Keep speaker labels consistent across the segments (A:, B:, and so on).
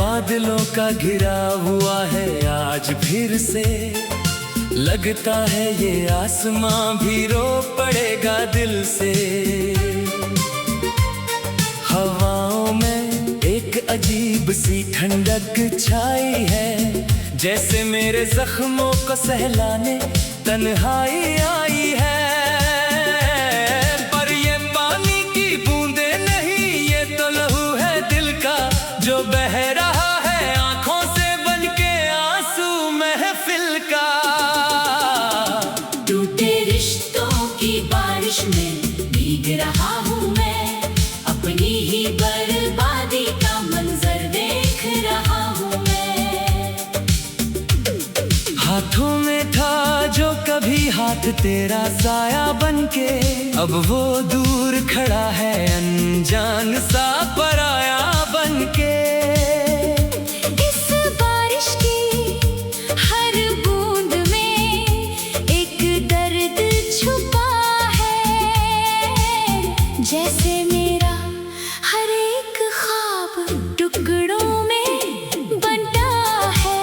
A: बादलों का घिरा हुआ है आज फिर से। लगता है ये आसमां भी रो पड़ेगा दिल से। हवाओं में एक अजीब सी ठंडक छाई है, जैसे मेरे जख्मों को सहलाने तन्हाई आई है। पर ये पानी की बूंदे नहीं, ये तो लहू है दिल का जो बह रहा है आंखों से बनके आंसू महफिल का।
B: टूटे रिश्तों की बारिश में भीग रहा हूँ मैं, अपनी ही बर्बादी का मंजर देख रहा हूँ मैं।
A: हाथों में था जो कभी हाथ तेरा साया बनके, अब वो दूर खड़ा है अनजान सा पराया बनके।
B: इस बारिश की हर बूंद में एक दर्द छुपा है, जैसे मेरा हर एक ख्वाब टुकड़ों में बंटा है।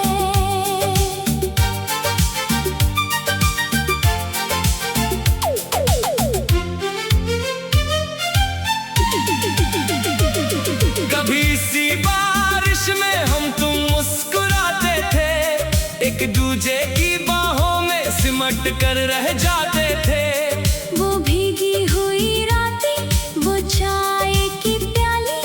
A: कभी सी बारिश में हम तुम मुस्कुराते थे, एक दूजे की बाहों में सिमट कर रह जाते थे।
B: वो भीगी हुई रातें, वो चाय की प्याली,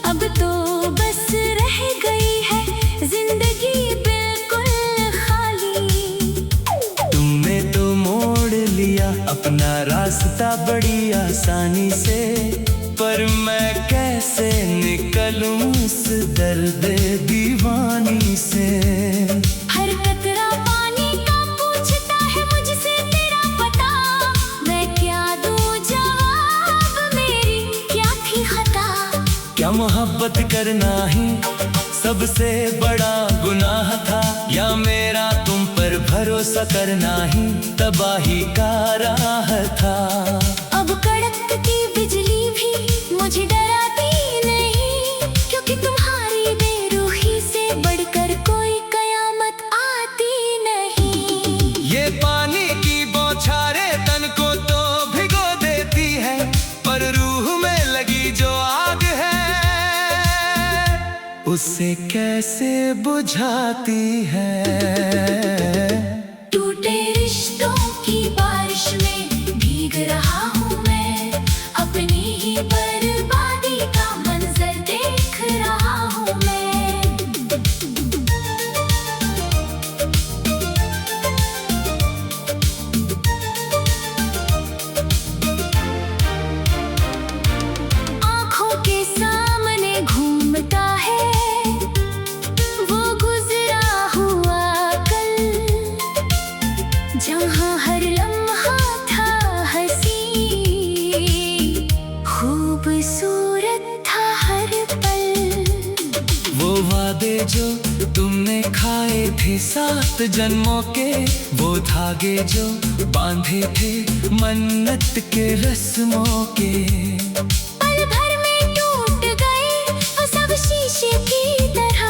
B: अब तो बस रह गई है जिंदगी बिल्कुल खाली।
A: तुमने तो मोड़ लिया अपना रास्ता बड़ी आसानी से, पर मैं कैसे निकलूं इस दर्द दीवानी से।
B: हर कतरा पानी का पूछता है मुझसे तेरा पता, मैं क्या दूं जवाब, मेरी क्या थी खता।
A: क्या मोहब्बत करना ही सबसे बड़ा गुनाह था, या मेरा तुम पर भरोसा करना ही तबाही का राह था।
B: अब कड़कती बिजली भी मुझे डराती नहीं, क्योंकि तुम्हारी बेरुखी से बढ़कर कोई कयामत आती नहीं।
A: ये पानी की बौछारें तन को तो भिगो देती है, पर रूह में लगी जो आग है उसे कैसे बुझाती है।
B: टूटे रिश्तों की बारिश में भीग रहा हूँ मैं, अपनी ही बर्बादी का मंजर देख रहा हूँ मैं। आँखों के सामने घूमता है वो गुजरा हुआ कल, जहाँ हर लम्हा था हंसी, खूबसूरत था हर पल।
A: वो वादे जो तुमने खाए थे 7 जन्मों के, वो धागे जो बांधे थे मन्नत के रस्मों के,
B: पल भर में टूट गए वो सब शीशे की तरह,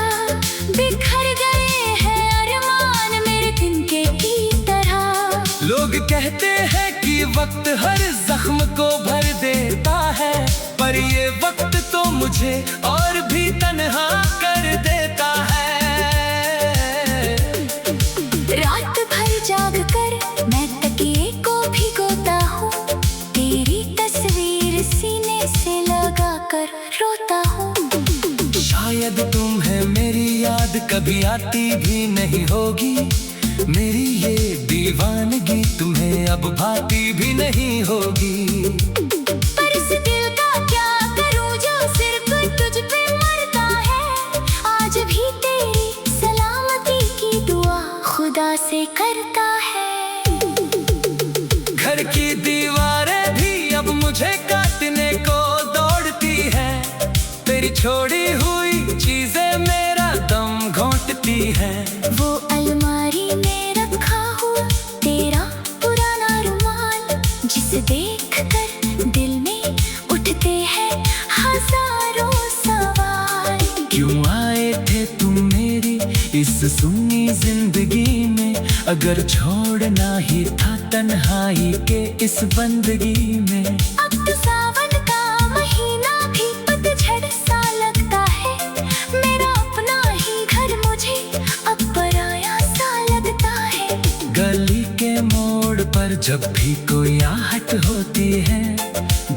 B: बिखर गए हैं अरमान मेरे तिनके की तरह।
A: लोग कहते हैं कि वक्त हर जख्म को भर देता है, पर ये वक्त तो मुझे और भी तन्हा कर देता है।
B: रात भर जाग कर मैं तकिए को भिगोता हूँ, तेरी तस्वीर सीने से लगा कर रोता हूँ।
A: शायद तुम्हें मेरी याद कभी आती भी नहीं होगी, मेरी ये दीवानगी तुम्हें अब भाती भी नहीं होगी।
B: पर इस दिल का क्या करूं जो सिर्फ तुझ पे मरता है, आज भी तेरी सलामती की दुआ खुदा से करता है।
A: घर की दीवारें भी अब मुझे काटने को दौड़ती है, तेरी छोड़ी हुई चीजें मेरा दम घोंटती है।
B: वो अलमारी में रखा हुआ तेरा पुराना रुमाल, जिसे देख कर दिल में उठते हैं हजारों सवाल।
A: क्यों आए थे इस सुनी जिंदगी में अगर छोड़ना ही था तन्हाई के इस बंदगी में।
B: अब तो सावन का महीना भी पतझड़ सा लगता है, मेरा अपना ही घर मुझे अब पराया सा लगता है।
A: गली के मोड़ पर जब भी कोई आहट होती है,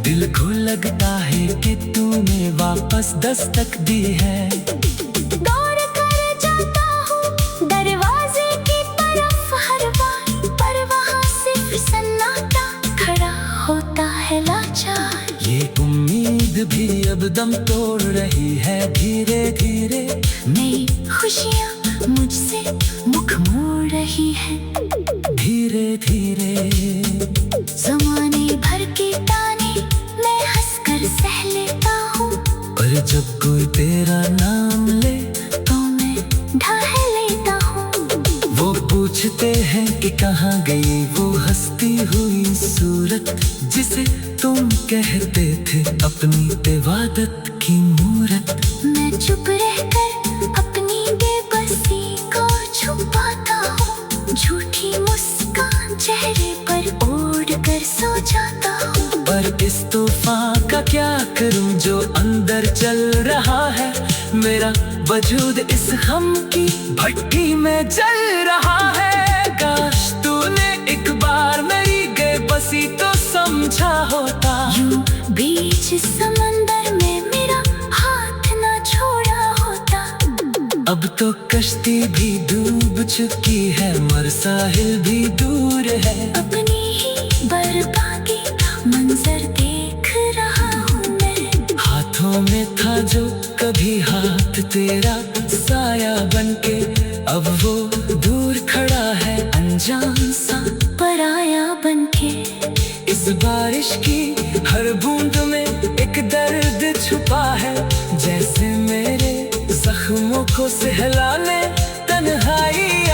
A: दिल को लगता है कि तूने वापस दस्तक दी है।
B: दौड़ कर जाता हूँ दरवाजे की तरफ हर बार, पर वहाँ सिर्फ सन्नाटा खड़ा होता है लाचार।
A: ये उम्मीद भी अब दम तोड़ रही है धीरे धीरे।
B: नई खुशियाँ मुझसे मुख मोड़ रही है
A: धीरे धीरे।
B: ज़माने भर के ताने मैं हंसकर सह लेता हूँ,
A: पर जब कोई तेरा नाम ले
B: तो मैं ढाह लेता हूँ।
A: वो पूछते हैं कि कहाँ गई वो हंसती हुई सूरत, जिसे तुम कहते थे अपनी इबादत की मूरत।
B: मैं चुप रहकर अपनी बेबसी को छुपाता हूँ, झूठी मुस्कान चेहरे पर ओढ़ कर सो जाता हूँ।
A: पर इस तूफान का क्या करूं जो अंदर चल रहा है, मेरा वजूद इस गम की भट्टी में जल रहा है। काश तूने एक बार मेरी बेबसी तो समझा होता,
B: यूं बीच समंदर में मेरा हाथ ना छोड़ा होता।
A: अब तो कश्ती भी डूब चुकी है, मर साहिल भी दूर है।
B: अपनी ही बर्बादी मंजर देख रहा हूँ मैं,
A: हाथों में था जो कभी हाथ तेरा साया बनके, अब वो दूर खड़ा है अनजान सा
B: पराया बनके।
A: इस बारिश की हर बूंद में एक दर्द छुपा है, जैसे मेरे जख्मों को सहलाने तन्हाई